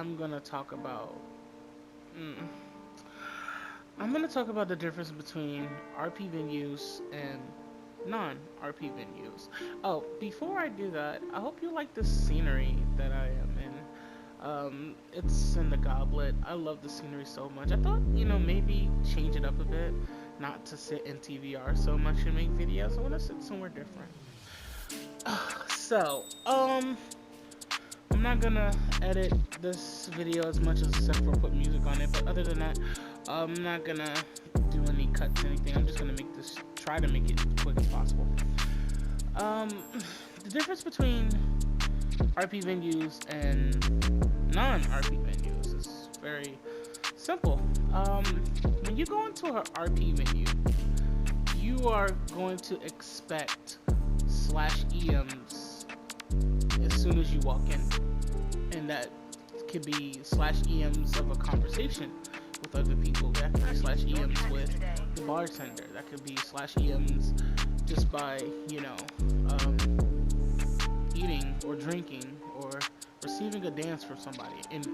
I'm gonna talk about. Mm, I'm gonna talk about the difference between RP venues and non-RP venues. Oh, before I do that, I hope you like the scenery that I am in. It's in the Goblet. I love the scenery so much. I thought, maybe change it up a bit, not to sit in TVR so much and make videos. I want to sit somewhere different. So, I'm not gonna edit this video as much as except for put music on it, but other than that, I'm not gonna do any cuts or anything. I'm just gonna try to make it quick as possible. Um, the difference between RP venues and non-RP venues is very simple. When you go into an RP venue, you are going to expect /EMs as soon as you walk in, and that could be /EMs of a conversation with other people. That could be /EMs with the bartender. That could be /EMs just by eating or drinking or receiving a dance from somebody, and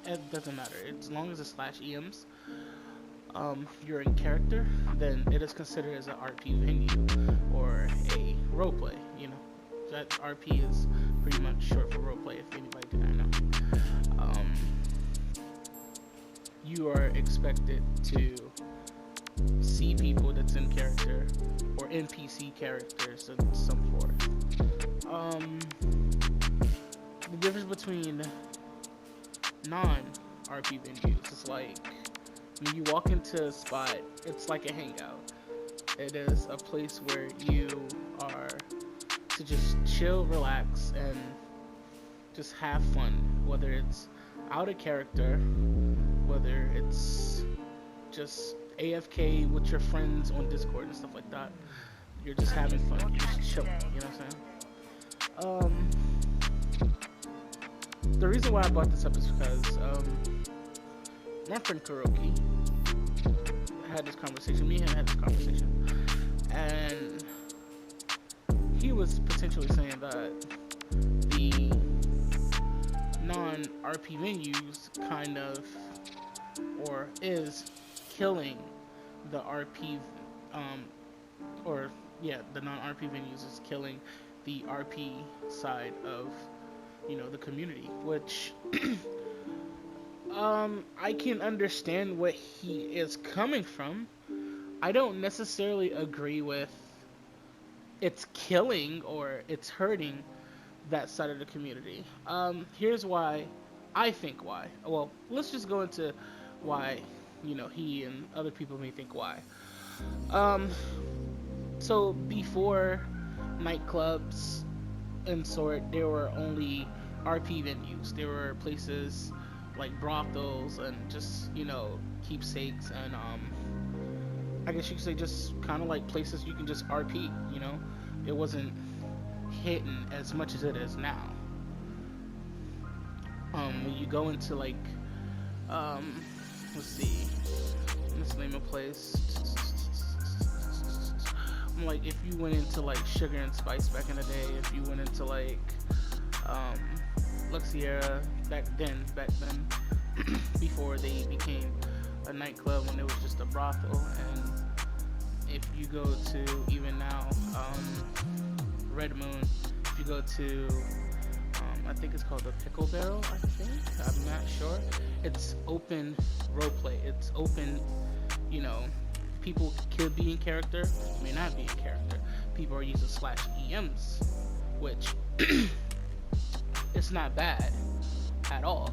it doesn't matter as long as it's /EMs. You're in character, then it is considered as an RP venue or a roleplay. That RP is pretty much short for roleplay, if anybody did not know. You are expected to see people that's in character or NPC characters of some form. The difference between non-RP venues is like when you walk into a spot, it's like a hangout. It is a place where you are to just chill, relax, and just have fun. Whether it's out of character, whether it's just AFK with your friends on Discord and stuff like that. You're just having fun, you're just chilling, you know what I'm saying? The reason why I brought this up is because my friend Kuroki had this conversation, me and him had this conversation, and he was potentially saying that the non-RP venues kind of, or is killing the RP, the non-RP venues is killing the RP side of, the community, which I can understand what he is coming from. I don't necessarily agree with it's killing or it's hurting that side of the community. Here's why I think why. Well, let's just go into why, he and other people may think why. So before nightclubs and sort, there were only RP venues. There were places like brothels and just, keepsakes and I guess you could say just kind of like places you can just RP, It wasn't hidden as much as it is now. When you go into like, let's see, let's name a place. Like if you went into like Sugar and Spice back in the day, if you went into like, Luxiera back then, before they became a nightclub when it was just a brothel, and if you go to even now, Red Moon, if you go to, I think it's called the Pickle Barrel, I'm not sure. It's open roleplay. It's open, people could be in character, may not be in character. People are using /EMs, which it's not bad at all.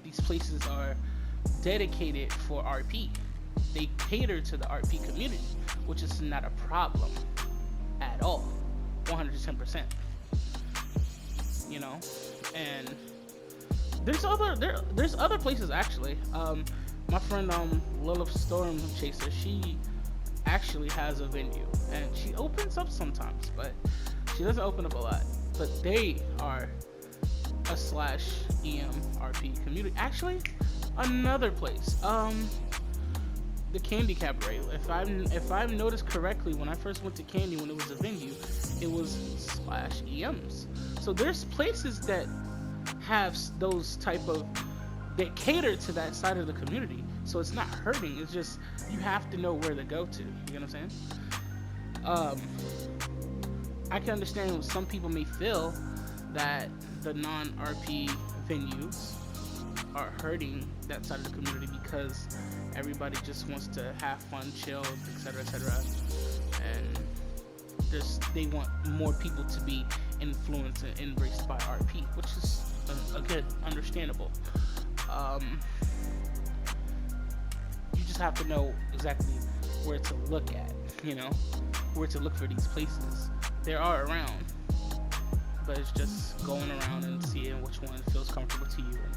These places are dedicated for RP. They cater to the RP community, which is not a problem at all. 110%. And there's other places actually. My friend Lilith Storm Chaser, she actually has a venue and she opens up sometimes, but she doesn't open up a lot. But they are a /EM RP community. Actually, another place, the Candy Cabaret. If I've noticed correctly, when I first went to Candy, when it was a venue, it was /EMs. So there's places that have those type of that cater to that side of the community. So it's not hurting. It's just you have to know where to go to. You know what I'm saying? Um, I can understand some people may feel that the non-RP venues are hurting that side of the community because everybody just wants to have fun, chill, etc., etc., and they want more people to be influenced and embraced by RP, which is again understandable. You just have to know exactly where to look at, you know, where to look for these places. They are around, but it's just going around and seeing which one feels comfortable to you, and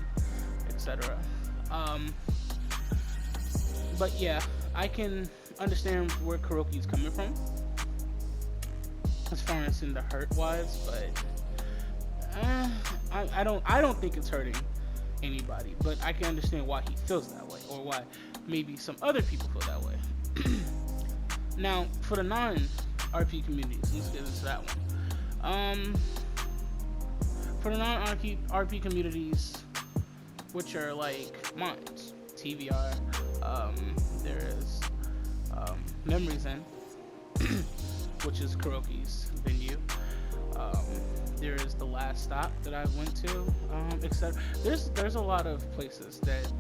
etc. But yeah, I can understand where Kuroki's coming from as far as in the hurt wise, but I don't think it's hurting anybody, but I can understand why he feels that way, or why maybe some other people feel that way. Now, for the non-RP communities, let's get into that one. For the non-RP communities, which are like mines, TvR, there is Memories End, which is Kuroki's venue. There is the Last Stop that I went to, etc. There's a lot of places that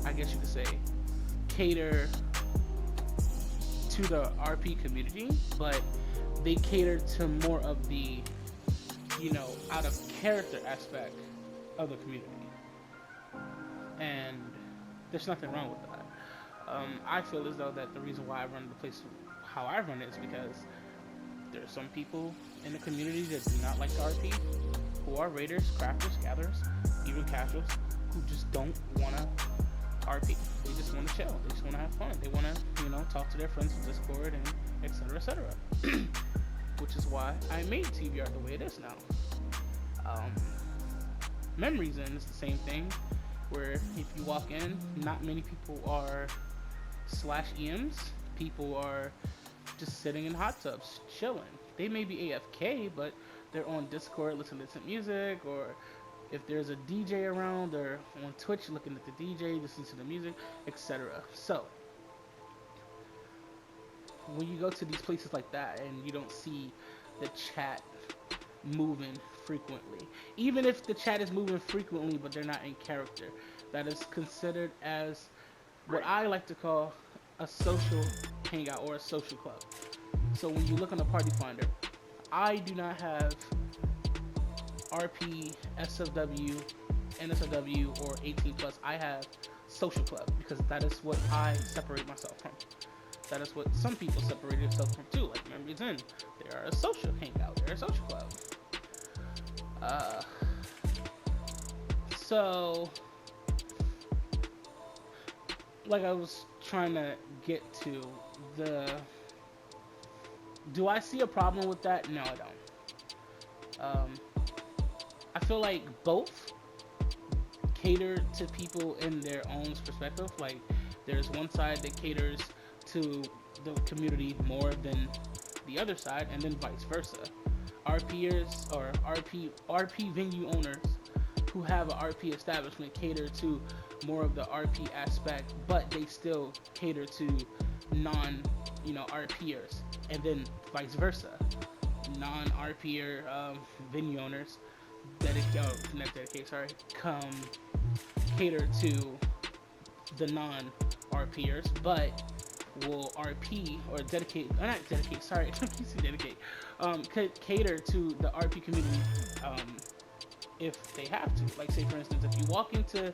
I guess you could say cater to the RP community, but they cater to more of the, you know, out of character aspect of the community, and there's nothing wrong with that. I feel as though that the reason why I run the place how I run it is because there's some people in the community that do not like the RP, who are raiders, crafters, gatherers, even casuals, who just don't want to RP. They just want to chill. They just want to have fun. They want to, you know, talk to their friends on Discord and etc. etc. Which is why I made TvR the way it is now. Memories End is the same thing, where if you walk in, not many people are /EMs. People are just sitting in hot tubs, chilling. They may be AFK, but they're on Discord listening to some music, or if there's a DJ around, they're on Twitch looking at the DJ, listening to the music, etc. So, when you go to these places like that and you don't see the chat moving frequently, even if the chat is moving frequently but they're not in character, that is considered as what I like to call a social hangout or a social club. So when you look on the party finder, I do not have RP, SFW, NSFW, or 18 plus. I have social club because that is what I separate myself from. That is what some people separate themselves from too, like Memories End. They are a social hangout. They're a social club. So, like I was trying to get to, do I see a problem with that? No, I don't. I feel like both cater to people in their own perspective. Like, there's one side that caters to the community more than the other side, and then vice versa. RPers or RP venue owners who have an RP establishment cater to more of the RP aspect, but they still cater to RPers, and then vice versa. Non-RPer venue owners cater to the non-RPers, but will RP or dedicate, not dedicate, sorry, cater to the RP community if they have to. Like, say for instance, if you walk into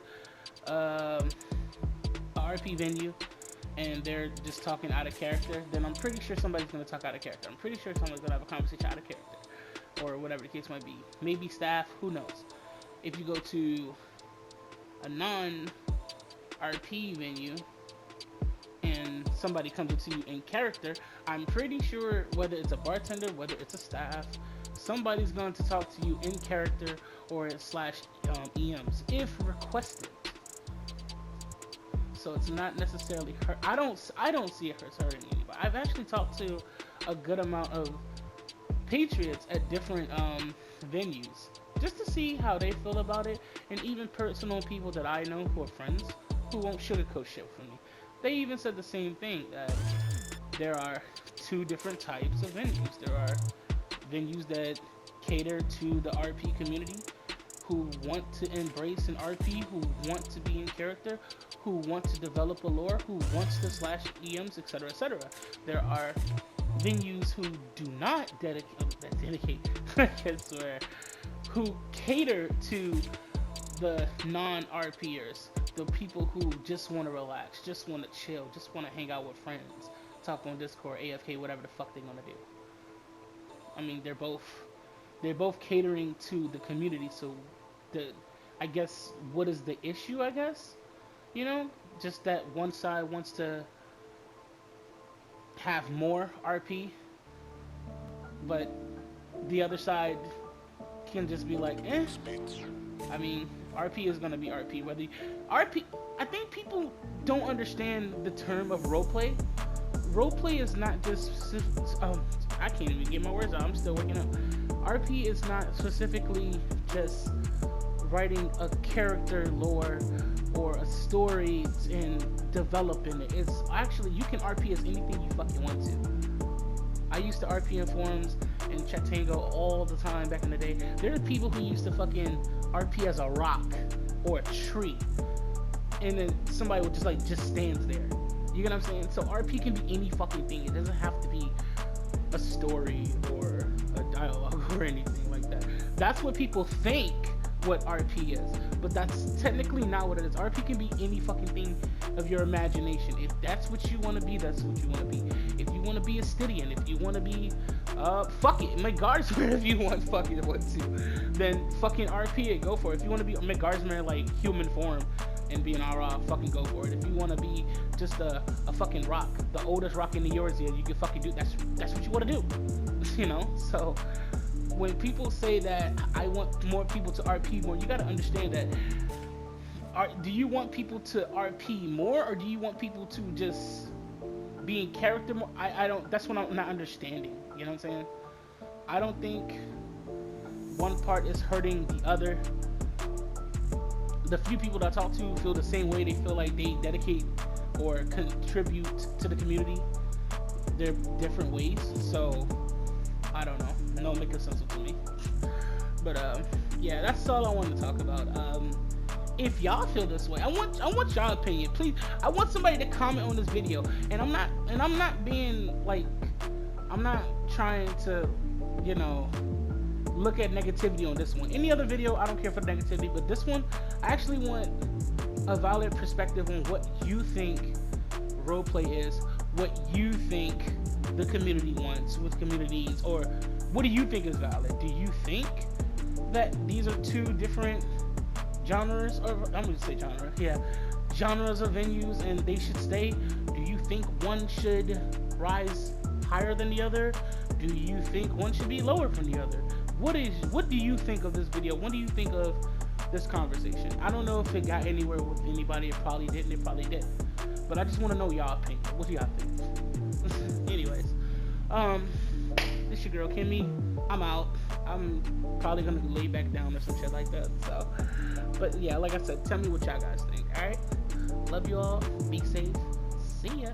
a RP venue and they're just talking out of character, then I'm pretty sure somebody's going to talk out of character. I'm pretty sure someone's going to have a conversation out of character, or whatever the case might be. Maybe staff, who knows. If you go to a non-RP venue and somebody comes up to you in character, I'm pretty sure whether it's a bartender, whether it's a staff, somebody's going to talk to you in character or /EMs if requested. So it's not necessarily hurt. I don't see it hurting anybody. I've actually talked to a good amount of patriots at different venues, just to see how they feel about it, and even personal people that I know who are friends who won't sugarcoat shit for me. They even said the same thing, that there are two different types of venues. There are venues that cater to the RP community, who want to embrace an RP, who want to be in character, who want to develop a lore, who wants to slash EMs, etc., etc. There are venues who do not dedicate, I can swear, who cater to the non-RPers, the people who just want to relax, just want to chill, just want to hang out with friends, talk on Discord, AFK, whatever the fuck they want to do. I mean, they're both catering to the community. So, I guess, what is the issue? I guess, just that one side wants to have more RP, but the other side can just be like, eh. I mean, RP is gonna be RP. I think people don't understand the term of roleplay. Roleplay is not just, I can't even get my words out. I'm still waking up. RP is not specifically just writing a character lore or a story and developing it. It's actually, you can RP as anything you fucking want to. I used to RP in forums and chat tango all the time back in the day. There are people who used to fucking RP as a rock or a tree, and then somebody would just stands there. You get what I'm saying? So RP can be any fucking thing. It doesn't have to be a story or a dialogue or anything like that. That's what people think what RP is, but that's technically not what it is. RP can be any fucking thing of your imagination. If that's what you want to be, that's what you want to be. If you want to be a Stydian, if you want to be fuck it, Megarzmer, if you want to, then fucking RP it, go for it. If you want to be a Megarzmer like human form and be an Aura, fucking go for it. If you want to be just a fucking rock, the oldest rock in the Eorzeans, you can fucking do. That's what you want to do. So when people say that I want more people to RP more, you gotta understand that. Do you want people to RP more, or do you want people to just be in character more? I don't. That's what I'm not understanding. You know what I'm saying? I don't think one part is hurting the other. The few people that I talk to feel the same way. They feel like they dedicate or contribute to the community. They're different ways. So I don't know. No making sense to me. But yeah, that's all I wanted to talk about. If y'all feel this way, I want y'all opinion, please. I want somebody to comment on this video, and I'm not being like, I'm not trying to, look at negativity on this one. Any other video, I don't care for the negativity, but this one, I actually want a valid perspective on what you think roleplay is, what you think the community wants with communities, or what do you think is valid? Do you think that these are two different genres, or I'm gonna say genre, yeah, genres of venues, and they should stay? Do you think one should rise higher than the other? Do you think one should be lower from the other? What do you think of this video? What do you think of this conversation? I don't know if it got anywhere with anybody. It probably didn't. But I just want to know y'all opinion. What do y'all think? Anyways, this your girl Kimmy. I'm out. I'm probably gonna lay back down or some shit like that. So, but yeah, like I said, tell me what y'all guys think. All right, love you all. Be safe. See ya.